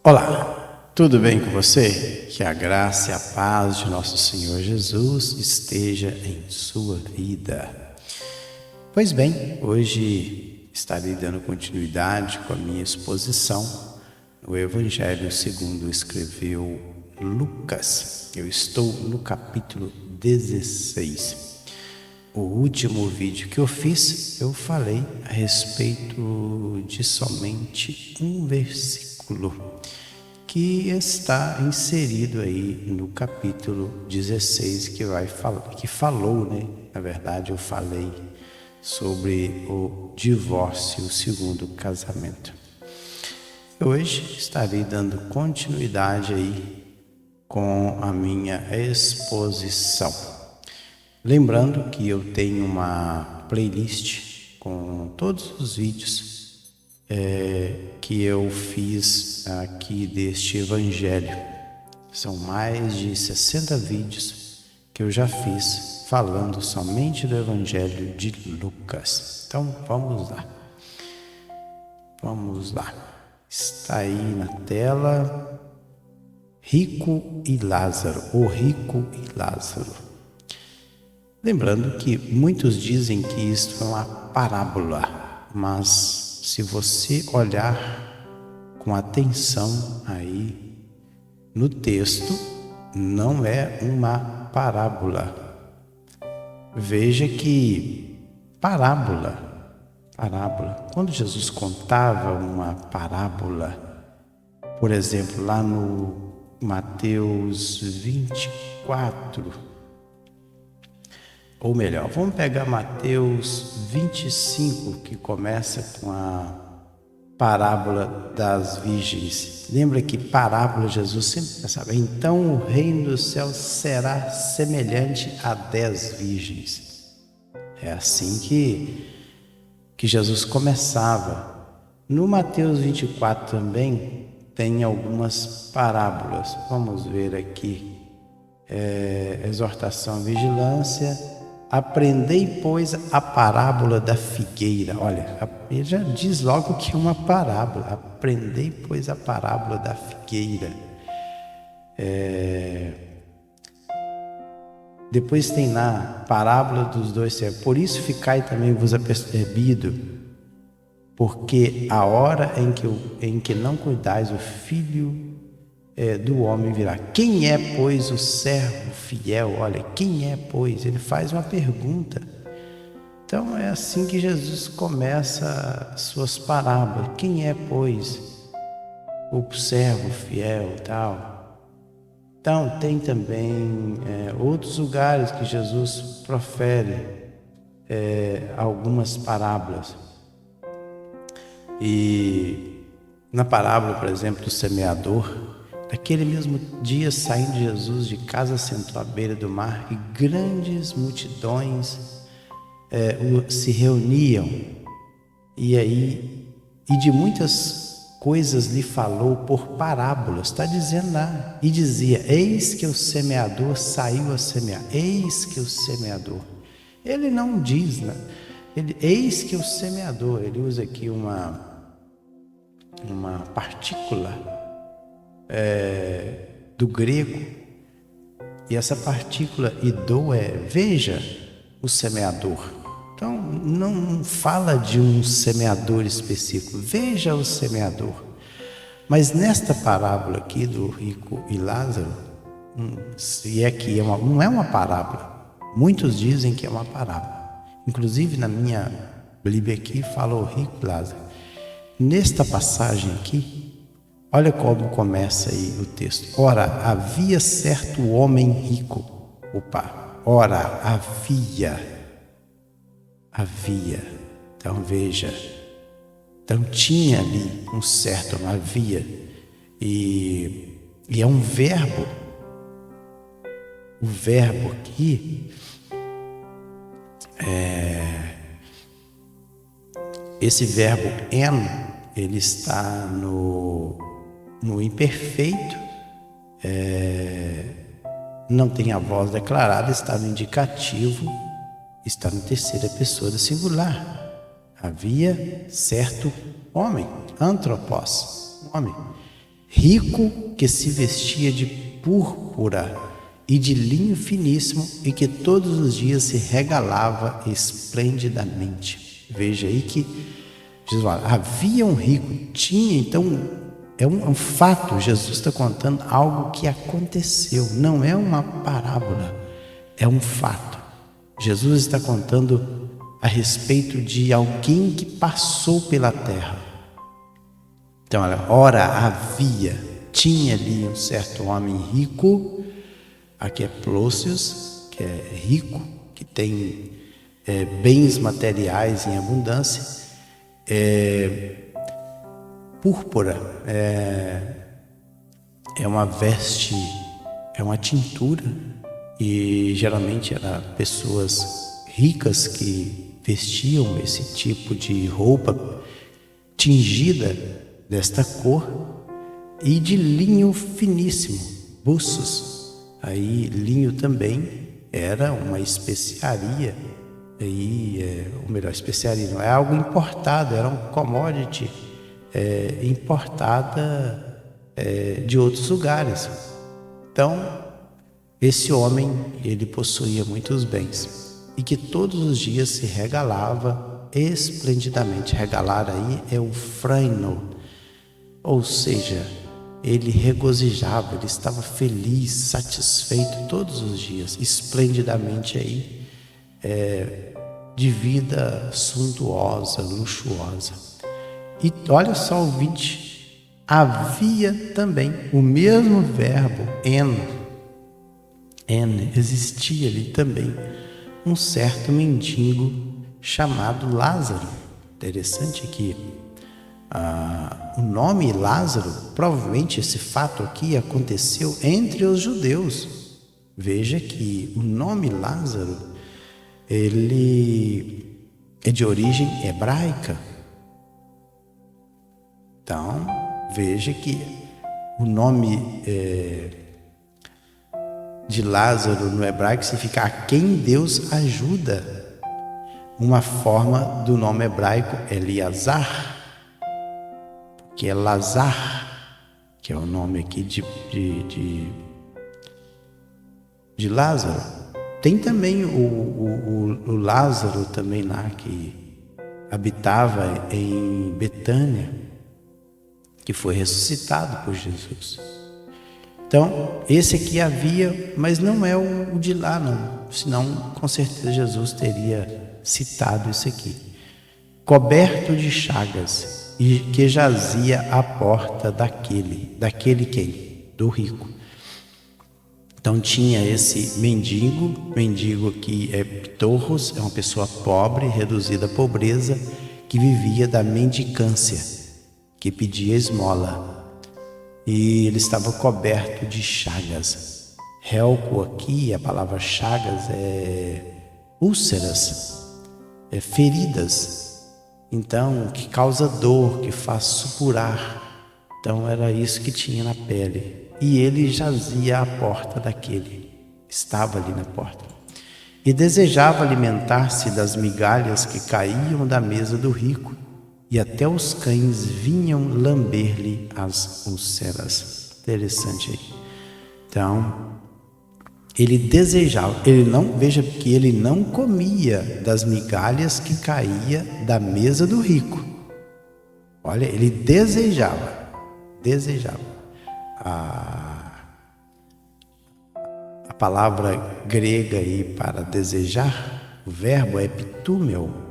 Olá, tudo bem com você? Que a graça e a paz de nosso Senhor Jesus esteja em sua vida. Pois bem, hoje estarei dando continuidade com a minha exposição no Evangelho segundo escreveu Lucas. Eu estou no capítulo 16. O último vídeo que eu fiz, eu falei a respeito de somente um versículo que está inserido aí no capítulo 16, que falou, né? Na verdade, eu falei sobre o divórcio, o segundo casamento. Hoje estarei dando continuidade aí com a minha exposição. Lembrando que eu tenho uma playlist com todos os vídeos que eu fiz aqui deste evangelho. São mais de 60 vídeos que eu já fiz falando somente do evangelho de Lucas. Então vamos lá. Está aí na tela Rico e Lázaro, o Rico e Lázaro. Lembrando que muitos dizem que isto é uma parábola, mas se você olhar com atenção aí no texto, não é uma parábola. Veja que parábola, quando Jesus contava uma parábola, por exemplo, lá no Mateus 24, ou melhor, vamos pegar Mateus 25, que começa com a parábola das virgens. Lembra que parábola Jesus sempre pensava, então o reino dos céus será semelhante a 10 virgens. É assim que Jesus começava. No Mateus 24 também tem algumas parábolas. Vamos ver aqui. Exortação à vigilância. Aprendei, pois, a parábola da figueira. Olha, ele já diz logo que é uma parábola. Aprendei, pois, a parábola da figueira. Depois tem lá a parábola dos dois servos. Por isso ficai também vos apercebido, porque a hora em que não cuidais, o filho do homem virá. Quem é, pois, o servo fiel? Olha, quem é, pois? Ele faz uma pergunta. Então é assim que Jesus começa as suas parábolas. Quem é, pois, o servo fiel, tal? Então tem também outros lugares que Jesus profere algumas parábolas. E na parábola, por exemplo, do semeador, naquele mesmo dia, saindo Jesus de casa, sentou à beira do mar e grandes multidões se reuniam. E de muitas coisas lhe falou por parábolas, está dizendo lá. E dizia, eis que o semeador saiu a semear. Eis que o semeador. Ele não diz, né? Eis que o semeador. Ele usa aqui uma partícula do grego, e essa partícula idou veja o semeador. Então não fala de um semeador específico, veja o semeador. Mas nesta parábola aqui do rico e Lázaro, se é que não é uma parábola, muitos dizem que é uma parábola. Inclusive na minha Bíblia aqui fala o rico e Lázaro. Nesta passagem aqui, olha como começa aí o texto. Ora, havia certo homem rico. Ora, havia. Então veja. Então tinha ali um certo, havia. E é um verbo. O verbo aqui esse verbo en, ele está no imperfeito, não tem a voz declarada, está no indicativo, está na terceira pessoa da singular. Havia certo homem, antropos, homem, rico que se vestia de púrpura e de linho finíssimo e que todos os dias se regalava esplendidamente. Veja aí que Jesus fala, havia um rico, tinha, então é um fato. Jesus está contando algo que aconteceu, não é uma parábola, é um fato. Jesus está contando a respeito de alguém que passou pela terra. Então, ora tinha ali um certo homem rico, aqui é Plócios, que é rico, que tem bens materiais em abundância. Púrpura é uma veste, é uma tintura, e geralmente eram pessoas ricas que vestiam esse tipo de roupa tingida desta cor e de linho finíssimo, buços. Aí linho também era uma especiaria, ou melhor, especiaria não é algo importado, era um commodity importada de outros lugares. Então, esse homem, ele possuía muitos bens e que todos os dias se regalava esplendidamente. Regalar aí é o fraino, ou seja, ele regozijava, ele estava feliz, satisfeito todos os dias, esplendidamente aí, de vida suntuosa, luxuosa. E olha só o 20, havia também o mesmo verbo existia ali também um certo mendigo chamado Lázaro. Interessante aqui, o nome Lázaro, provavelmente esse fato aqui aconteceu entre os judeus. Veja que o nome Lázaro, ele é de origem hebraica. Então, veja que o nome de Lázaro no hebraico significa a quem Deus ajuda. Uma forma do nome hebraico é Eleazar, que é Lazar, que é o nome aqui de Lázaro. Tem também o Lázaro também lá que habitava em Betânia, que foi ressuscitado por Jesus. Então, esse aqui havia, mas não é o de lá não, senão com certeza Jesus teria citado isso aqui. Coberto de chagas, e que jazia à porta daquele quem? Do rico. Então tinha esse mendigo aqui é ptorros, é uma pessoa pobre, reduzida à pobreza, que vivia da mendicância, que pedia esmola. E ele estava coberto de chagas. Helco aqui, a palavra chagas é úlceras, feridas. Então, que causa dor, que faz supurar. Então era isso que tinha na pele. E ele jazia à porta daquele, estava ali na porta. E desejava alimentar-se das migalhas que caíam da mesa do rico, e até os cães vinham lamber-lhe as úlceras. Interessante aí. Então, ele desejava, veja que ele não comia das migalhas que caía da mesa do rico. Olha, ele desejava. A palavra grega aí para desejar, o verbo é epitúmeo.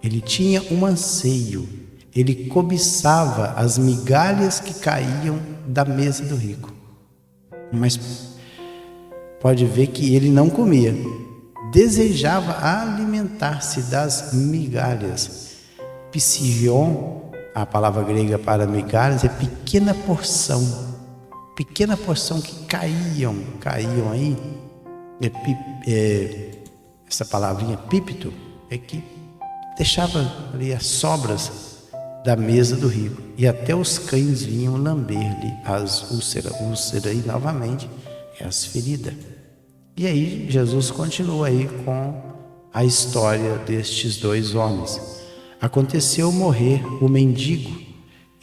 Ele tinha um anseio, ele cobiçava as migalhas que caíam da mesa do rico. Mas pode ver que ele não comia, desejava alimentar-se das migalhas. Psivion, a palavra grega para migalhas, é pequena porção que caíam aí. Essa palavrinha pípito é que deixava ali as sobras da mesa do rico, e até os cães vinham lamber-lhe as úlceras. Úlcera aí novamente é as feridas. E aí Jesus continua aí com a história destes dois homens. Aconteceu morrer o mendigo,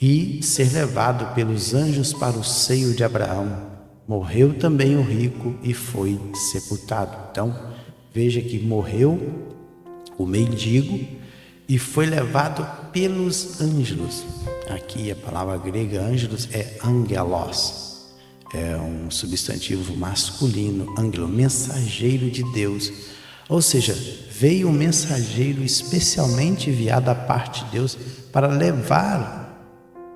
e ser levado pelos anjos para o seio de Abraão. Morreu também o rico e foi sepultado. Então, veja que morreu o mendigo e foi levado pelos anjos. Aqui a palavra grega angelos é angelos, é um substantivo masculino, ângelo, mensageiro de Deus. Ou seja, veio um mensageiro especialmente enviado da parte de Deus para levar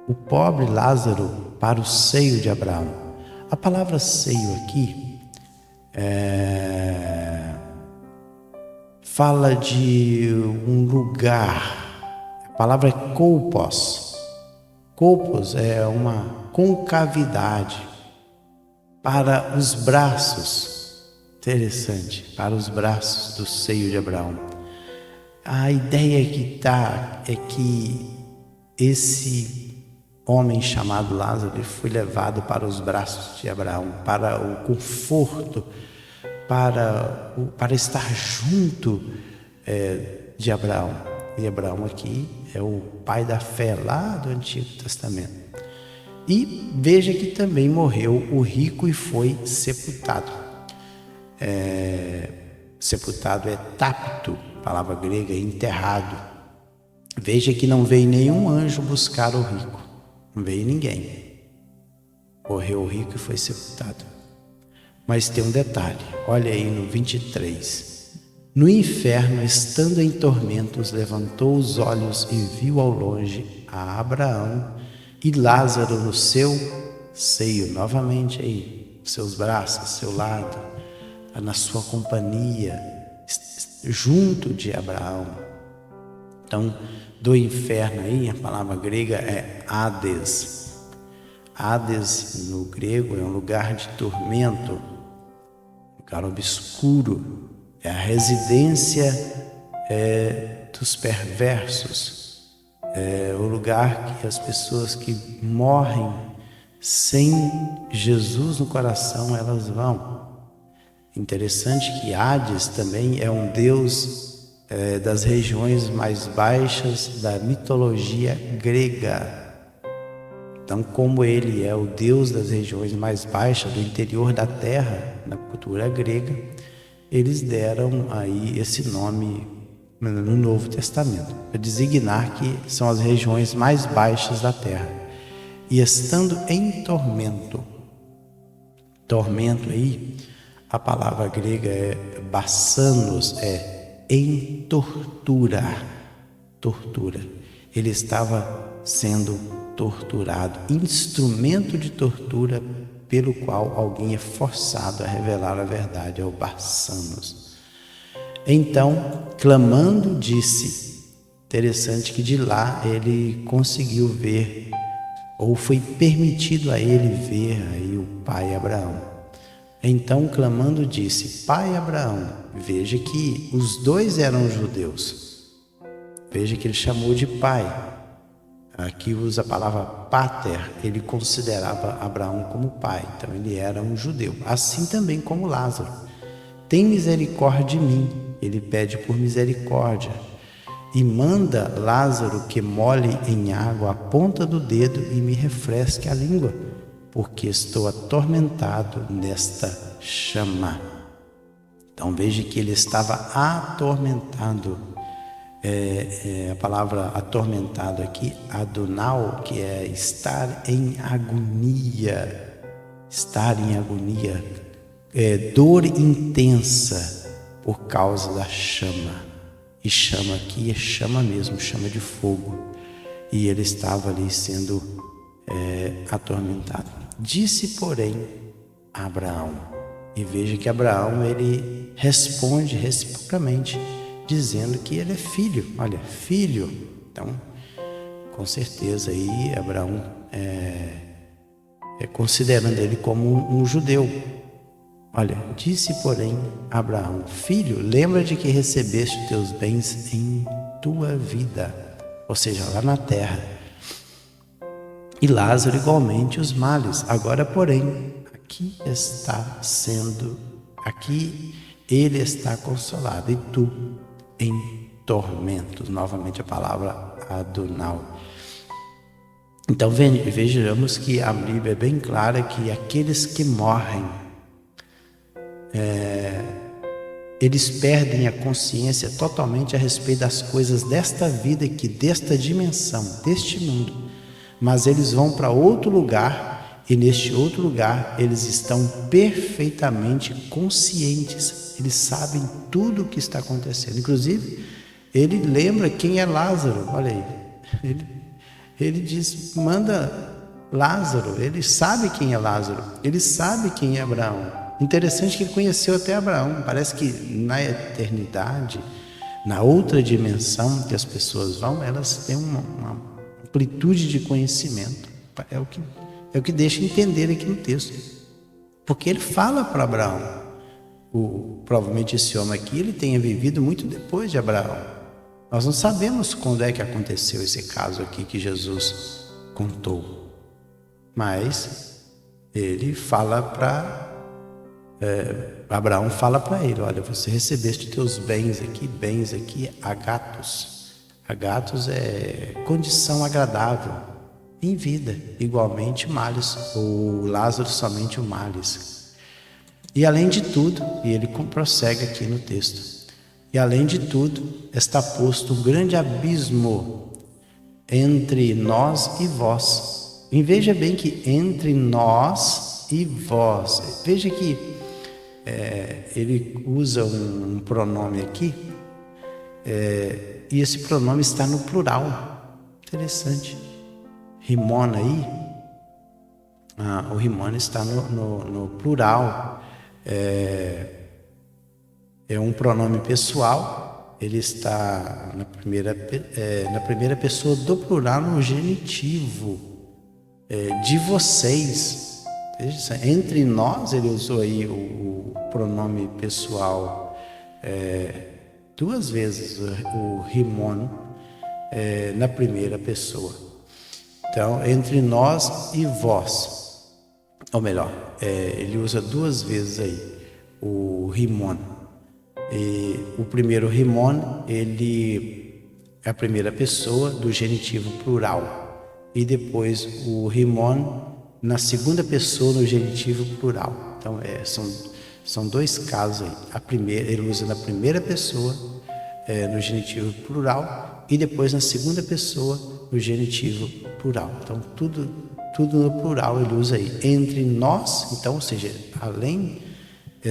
o pobre Lázaro para o seio de Abraão. A palavra seio aqui fala de um lugar. A palavra é kolpos. Kolpos é uma concavidade para os braços. Interessante, para os braços do seio de Abraão. A ideia que é que esse homem chamado Lázaro foi levado para os braços de Abraão, para o conforto, para estar junto de Abraão. E Abraão aqui é o pai da fé lá do Antigo Testamento. E veja que também morreu o rico e foi sepultado. Sepultado é tapto, palavra grega, enterrado. Veja que não veio nenhum anjo buscar o rico. Não veio ninguém. Morreu o rico e foi sepultado. Mas tem um detalhe, olha aí no 23. No inferno, estando em tormentos, levantou os olhos e viu ao longe a Abraão e Lázaro no seu seio, novamente aí, seus braços, seu lado, na sua companhia, junto de Abraão. Então, do inferno aí, a palavra grega é Hades. Hades no grego é um lugar de tormento, lugar obscuro, é a residência dos perversos, é o lugar que as pessoas que morrem sem Jesus no coração, elas vão. Interessante que Hades também é um deus das regiões mais baixas da mitologia grega. Então, como ele é o Deus das regiões mais baixas do interior da terra, na cultura grega, eles deram aí esse nome no Novo Testamento, para designar que são as regiões mais baixas da terra. E estando em tormento aí, a palavra grega é bassanos, em tortura. Ele estava sendo torturado, instrumento de tortura pelo qual alguém é forçado a revelar a verdade, é o bassanos. Então, clamando, disse. Interessante que de lá ele conseguiu ver, ou foi permitido a ele ver aí o pai Abraão. Então, clamando, disse: Pai Abraão. Veja que os dois eram judeus. Veja que ele chamou de pai. Aqui usa a palavra pater. Ele considerava Abraão como pai. Então, ele era um judeu. Assim também como Lázaro. Tem misericórdia de mim. Ele pede por misericórdia. E manda Lázaro que molhe em água a ponta do dedo e me refresque a língua, porque estou atormentado nesta chama. Então veja que ele estava atormentado. A palavra atormentado aqui, adonau, que é estar em agonia. Estar em agonia, dor intensa por causa da chama. E chama aqui é chama mesmo, chama de fogo. E ele estava ali sendo atormentado. Disse, porém, a Abraão. E veja que Abraão, ele responde reciprocamente, dizendo que ele é filho. Olha, filho. Então, com certeza aí Abraão considerando ele como um judeu. Olha, disse, porém, Abraão: Filho, lembra de que recebeste os teus bens em tua vida, ou seja, lá na terra, e Lázaro igualmente os males. Agora, porém, aqui ele está consolado, e tu em tormentos. Novamente a palavra adonau. Então vejamos que a Bíblia é bem clara que aqueles que morrem, eles perdem a consciência totalmente a respeito das coisas desta vida aqui, desta dimensão, deste mundo. Mas eles vão para outro lugar, e neste outro lugar eles estão perfeitamente conscientes. Eles sabem tudo o que está acontecendo. Inclusive, ele lembra quem é Lázaro. Olha aí, ele diz, manda Lázaro. Ele sabe quem é Lázaro, ele sabe quem é Abraão. Interessante que ele conheceu até Abraão. Parece que na eternidade, na outra dimensão que as pessoas vão, elas têm uma amplitude de conhecimento. É o que deixa entender aqui no texto. Porque ele fala para Abraão. Provavelmente esse homem aqui, ele tenha vivido muito depois de Abraão. Nós não sabemos quando é que aconteceu esse caso aqui que Jesus contou. Mas ele fala para... Abraão fala para ele, olha, você recebeste teus bens aqui, agatos. Agatos é condição agradável em vida, igualmente males, ou Lázaro somente o males. E além de tudo, e ele prossegue aqui no texto, e além de tudo, está posto um grande abismo entre nós e vós. E veja bem que entre nós e vós, veja que ele usa um pronome aqui, e esse pronome está no plural. Interessante. Rimon aí, o rimon está no plural. É um pronome pessoal, ele está na primeira pessoa do plural, no genitivo, de vocês. Entre nós, ele usou aí o pronome pessoal duas vezes, o rimon, na primeira pessoa. Então, entre nós e vós, ou melhor, ele usa duas vezes aí o rimon. E o primeiro rimon, ele é a primeira pessoa do genitivo plural, e depois o rimon na segunda pessoa no genitivo plural. Então são dois casos aí. A primeira, ele usa na primeira pessoa no genitivo plural, e depois na segunda pessoa no genitivo plural. Então tudo no plural ele usa aí. Entre nós, então, ou seja, além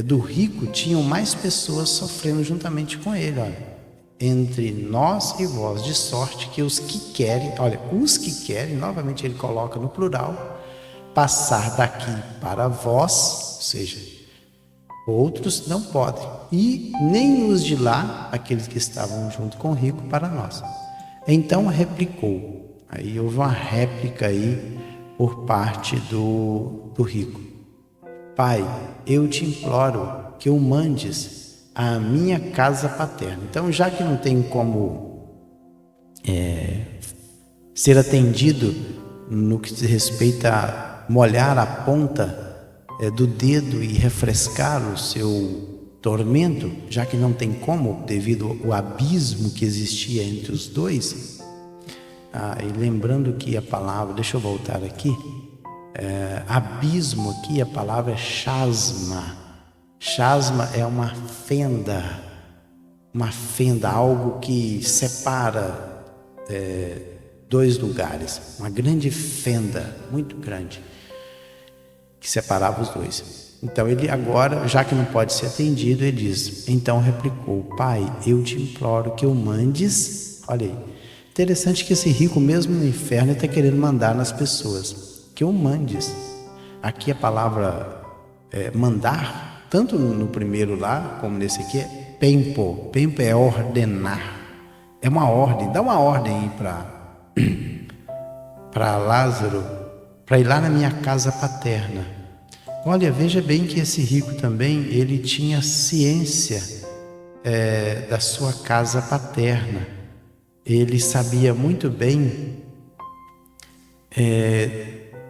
do rico, tinham mais pessoas sofrendo juntamente com ele. Olha, entre nós e vós, de sorte que os que querem, novamente ele coloca no plural, passar daqui para vós, ou seja, outros não podem, e nem os de lá, aqueles que estavam junto com o rico, para nós. Então replicou. Aí houve uma réplica aí por parte do rico. Pai, eu te imploro que o mandes à minha casa paterna. Então, já que não tem como ser atendido no que se respeita a molhar a ponta do dedo e refrescar o seu tormento, já que não tem como, devido ao abismo que existia entre os dois. E lembrando que a palavra, deixa eu voltar aqui, abismo aqui, a palavra é chasma. Chasma é uma fenda, algo que separa dois lugares, uma grande fenda, muito grande, que separava os dois. Então ele agora, já que não pode ser atendido, ele diz, então replicou, Pai, eu te imploro que o mandes. Olha aí, interessante que esse rico, mesmo no inferno, está querendo mandar nas pessoas, que o mandes. Aqui a palavra mandar, tanto no primeiro lá, como nesse aqui, é pempo. Pempo é ordenar, é uma ordem, dá uma ordem aí para Lázaro, para ir lá na minha casa paterna. Olha, veja bem que esse rico também, ele tinha ciência da sua casa paterna. Ele sabia muito bem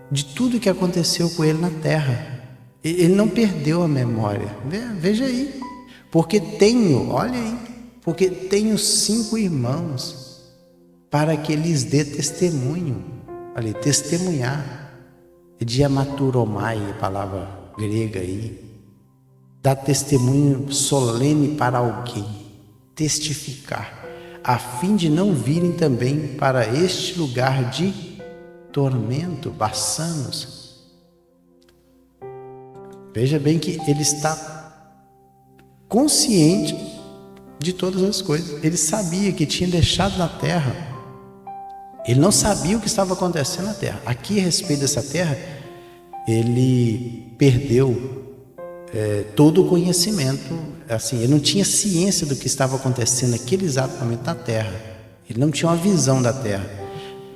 de tudo que aconteceu com ele na terra. Ele não perdeu a memória. Veja aí. Porque tenho 5 irmãos, para que lhes dê testemunho. ali, testemunhar, diamaturomai, a palavra grega aí, dar testemunho solene para alguém, testificar, a fim de não virem também para este lugar de tormento, bassanos. Veja bem que ele está consciente de todas as coisas. Ele sabia que tinha deixado na terra. Ele não sabia o que estava acontecendo na terra. Aqui, a respeito dessa terra, ele perdeu todo o conhecimento. Assim, ele não tinha ciência do que estava acontecendo naquele exato momento na terra. Ele não tinha uma visão da terra.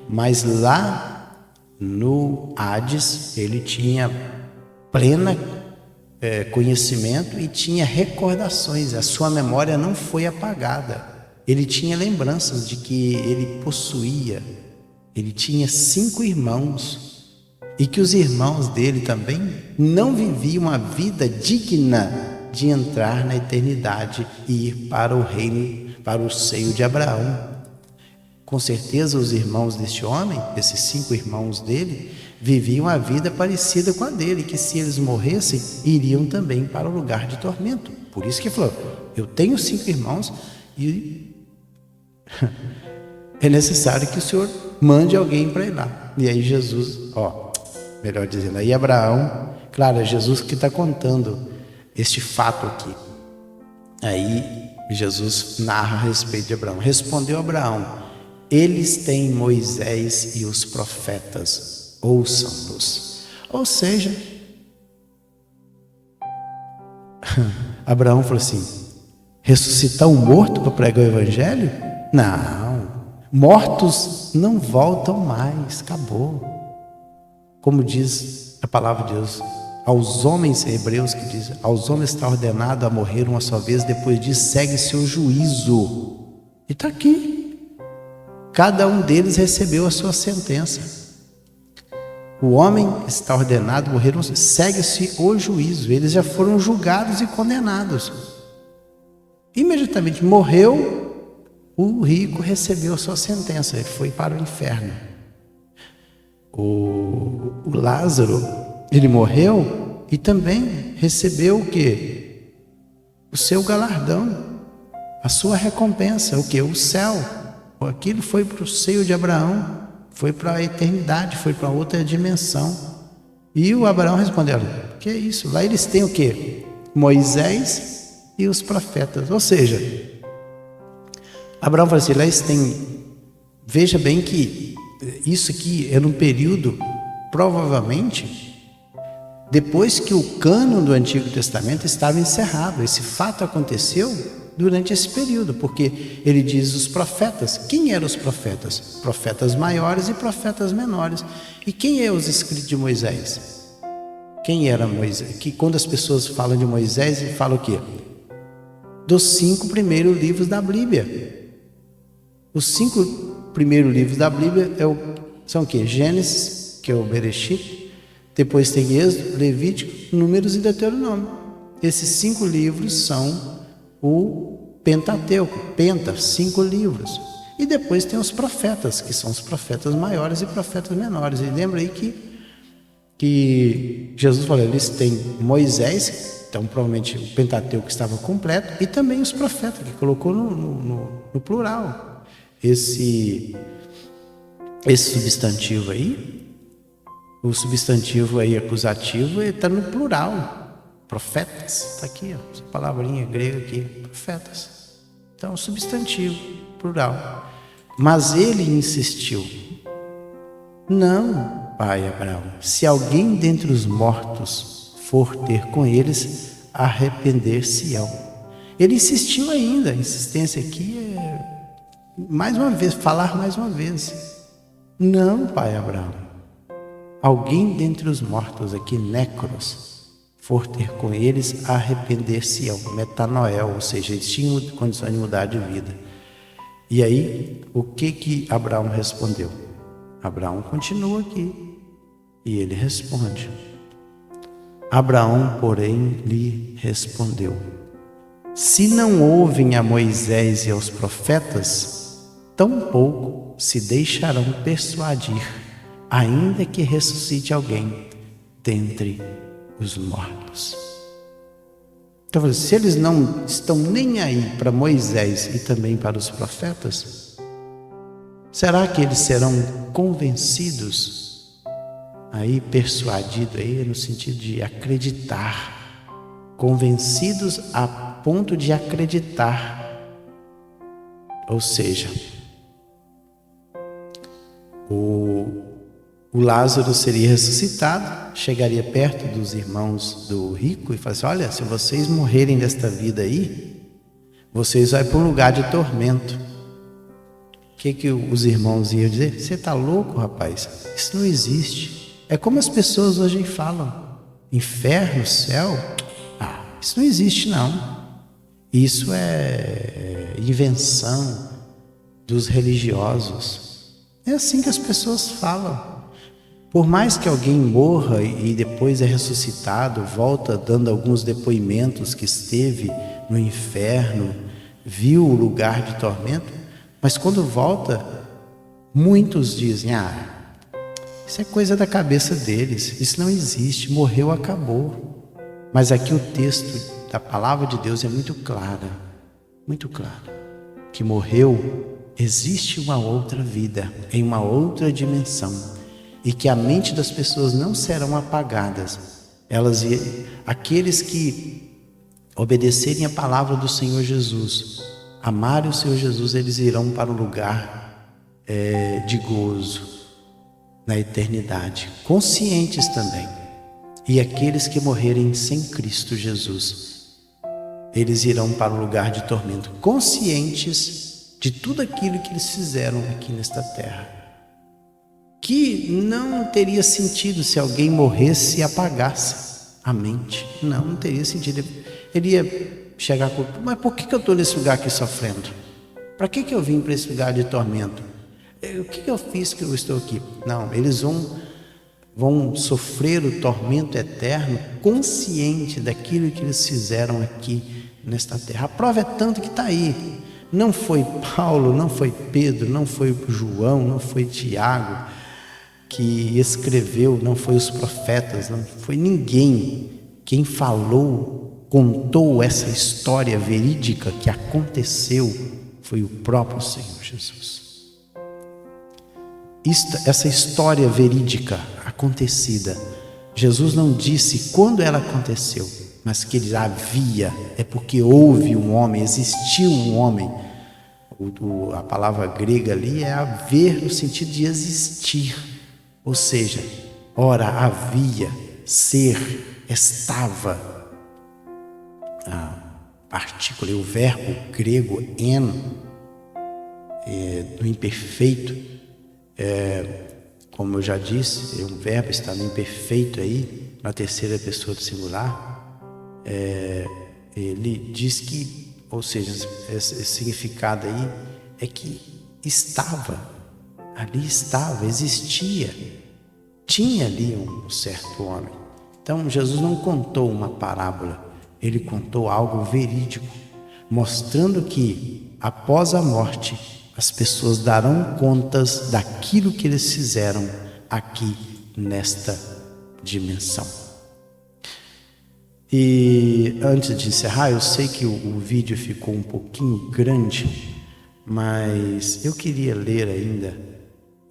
Mas lá no Hades, ele tinha plena conhecimento e tinha recordações. A sua memória não foi apagada. Ele tinha lembranças de que ele possuía, ele tinha 5 irmãos, e que os irmãos dele também não viviam a vida digna de entrar na eternidade e ir para o reino, para o seio de Abraão. Com certeza os irmãos deste homem, esses 5 irmãos dele, viviam a vida parecida com a dele, que se eles morressem, iriam também para o lugar de tormento. Por isso que ele falou, eu tenho 5 irmãos e é necessário que o Senhor mande alguém para ir lá. E aí Jesus, melhor dizendo, aí Abraão, claro, é Jesus que está contando este fato aqui. Aí Jesus narra a respeito de Abraão. Respondeu Abraão, eles têm Moisés e os profetas, ouçam-nos. Ou seja, Abraão falou assim, ressuscitar um morto para pregar o evangelho? Não, mortos não voltam mais, acabou. Como diz a palavra de Deus, aos homens hebreus, que diz, aos homens está ordenado a morrer uma só vez, depois disso segue-se o juízo. E está aqui. Cada um deles recebeu a sua sentença. O homem está ordenado a morrer, segue-se o juízo. Eles já foram julgados e condenados. Imediatamente morreu, o rico recebeu a sua sentença, ele foi para o inferno. O Lázaro, ele morreu e também recebeu o quê? O seu galardão, a sua recompensa, o quê? O céu. Aquilo foi para o seio de Abraão, foi para a eternidade, foi para outra dimensão. E o Abraão respondeu, que é isso? Lá eles têm o quê? Moisés e os profetas. Ou seja, Abraão falou assim, lá eles têm... Veja bem que isso aqui era um período, provavelmente, depois que o cânon do Antigo Testamento estava encerrado. Esse fato aconteceu durante esse período, porque ele diz os profetas. Quem eram os profetas? Profetas maiores e profetas menores. E quem é os escritos de Moisés? Quem era Moisés? Que quando as pessoas falam de Moisés, falam o quê? Dos 5 primeiros livros da Bíblia. Os 5 primeiros livros da Bíblia são o quê? Gênesis, que é o Bereshit, depois tem Êxodo, Levítico, Números e Deuteronômio. Esses 5 livros são o Pentateuco, 5 livros. E depois tem os profetas, que são os profetas maiores e profetas menores. E lembra aí que Jesus falou, eles têm Moisés, então provavelmente o Pentateuco estava completo, e também os profetas, que colocou no plural. Esse substantivo aí, o substantivo aí acusativo, está no plural. Profetas, está aqui, essa palavrinha grega aqui, profetas. Então, substantivo, plural. Mas ele insistiu, não, pai Abraão, se alguém dentre os mortos for ter com eles, arrepender-se-ão. Ele insistiu ainda, a insistência aqui é, mais uma vez, falar mais uma vez. Não, pai Abraão, alguém dentre os mortos aqui, nécros, for ter com eles, arrepender-se-ão, metanoel, ou seja, eles tinham condição de mudar de vida. E aí, o que Abraão respondeu? Abraão continua aqui, e ele responde. Abraão, porém, lhe respondeu, se não ouvem a Moisés e aos profetas, tampouco se deixarão persuadir, ainda que ressuscite alguém dentre os mortos. Então, se eles não estão nem aí para Moisés e também para os profetas, será que eles serão convencidos, aí persuadidos, aí no sentido de acreditar, convencidos a ponto de acreditar? Ou seja, o Lázaro seria ressuscitado, chegaria perto dos irmãos do rico e falaria assim: olha, se vocês morrerem desta vida aí, vocês vão para um lugar de tormento. O que os irmãos iam dizer? Você está louco, rapaz? Isso não existe. É como as pessoas hoje falam: inferno, céu? Isso não existe, não. Isso é invenção dos religiosos. É assim que as pessoas falam. Por mais que alguém morra e depois é ressuscitado, volta dando alguns depoimentos que esteve no inferno, viu o lugar de tormento, mas quando volta, muitos dizem: isso é coisa da cabeça deles, isso não existe, morreu, acabou. Mas aqui o texto da palavra de Deus é muito claro, que morreu, existe uma outra vida, em uma outra dimensão, e que a mente das pessoas não serão apagadas. Aqueles que obedecerem a palavra do Senhor Jesus, amarem o Senhor Jesus, eles irão para um lugar de gozo na eternidade, conscientes também. E aqueles que morrerem sem Cristo Jesus, eles irão para um lugar de tormento, conscientes de tudo aquilo que eles fizeram aqui nesta terra, que não teria sentido se alguém morresse e apagasse a mente. Não teria sentido. Ele ia chegar com: mas por que eu estou nesse lugar aqui sofrendo? Para que eu vim para esse lugar de tormento? O que eu fiz que eu estou aqui? Não, eles vão sofrer o tormento eterno, consciente daquilo que eles fizeram aqui nesta terra. A prova é tanto que está aí. Não foi Paulo, não foi Pedro, não foi João, não foi Tiago que escreveu, não foi os profetas, não foi ninguém. Quem falou, contou essa história verídica que aconteceu, foi o próprio Senhor Jesus. Essa história verídica acontecida, Jesus não disse quando ela aconteceu, mas que ele havia, é porque houve um homem, existiu um homem. A palavra grega ali é haver no sentido de existir, ou seja, ora havia, ser, estava. A partícula, o verbo grego en, no imperfeito, como eu já disse, um verbo está no imperfeito aí, na terceira pessoa do singular. Ele diz que, ou seja, esse significado aí é que ali estava, existia, tinha ali um certo homem. Então Jesus não contou uma parábola, ele contou algo verídico, mostrando que após a morte as pessoas darão contas daquilo que eles fizeram aqui nesta dimensão. E antes de encerrar, eu sei que o vídeo ficou um pouquinho grande, mas eu queria ler ainda.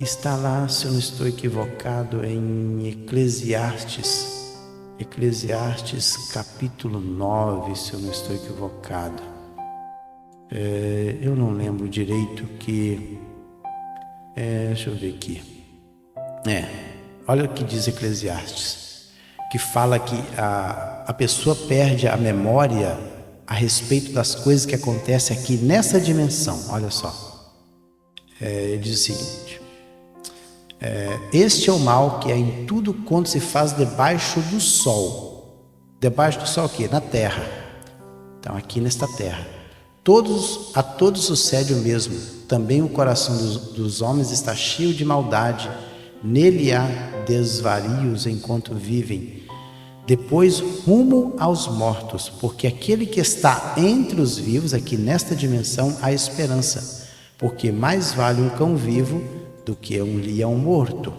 Está lá, se eu não estou equivocado, em Eclesiastes capítulo 9, se eu não estou equivocado. Eu não lembro direito que... deixa eu ver aqui. Olha o que diz Eclesiastes, que fala que a pessoa perde a memória a respeito das coisas que acontecem aqui nessa dimensão. Olha só, ele diz o seguinte: este é o mal que é em tudo quanto se faz debaixo do sol. Debaixo do sol aqui, na terra. Então aqui nesta terra, a todos sucede o mesmo. Também o coração dos homens está cheio de maldade, nele há desvarios enquanto vivem. Depois rumo aos mortos, porque aquele que está entre os vivos, aqui nesta dimensão, há esperança, porque mais vale um cão vivo do que um leão morto.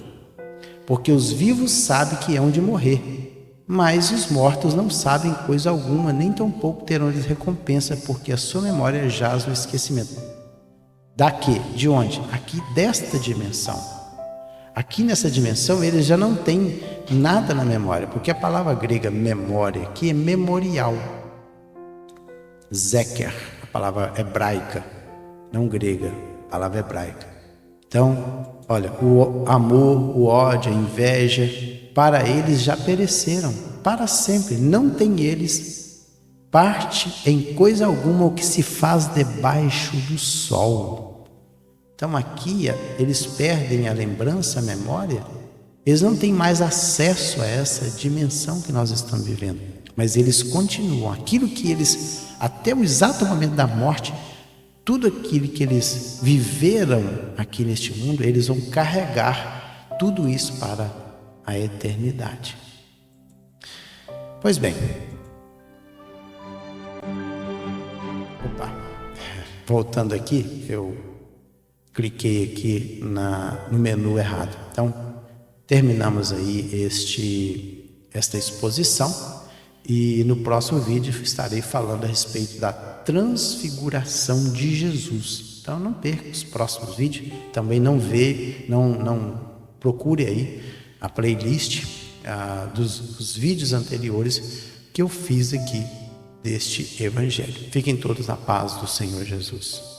porque os vivos sabem que hão de morrer, mas os mortos não sabem coisa alguma, nem tampouco terão lhes recompensa, porque a sua memória jaz no esquecimento. Daqui? De onde? Aqui desta dimensão. Aqui nessa dimensão eles já não têm nada na memória, porque a palavra grega memória aqui é memorial. Zeker, a palavra hebraica, não grega, a palavra hebraica. Então, olha, o amor, o ódio, a inveja, para eles já pereceram, para sempre. Não tem eles parte em coisa alguma o que se faz debaixo do sol. Então aqui eles perdem a lembrança, a memória, eles não têm mais acesso a essa dimensão que nós estamos vivendo, mas eles continuam, aquilo que eles, até o exato momento da morte, tudo aquilo que eles viveram aqui neste mundo, eles vão carregar tudo isso para a eternidade. Pois bem, voltando aqui, eu cliquei aqui no menu errado. Então, terminamos aí esta exposição e no próximo vídeo estarei falando a respeito da transfiguração de Jesus. Então, não perca os próximos vídeos. Também não procure aí a playlist dos vídeos anteriores que eu fiz aqui deste Evangelho. Fiquem todos na paz do Senhor Jesus.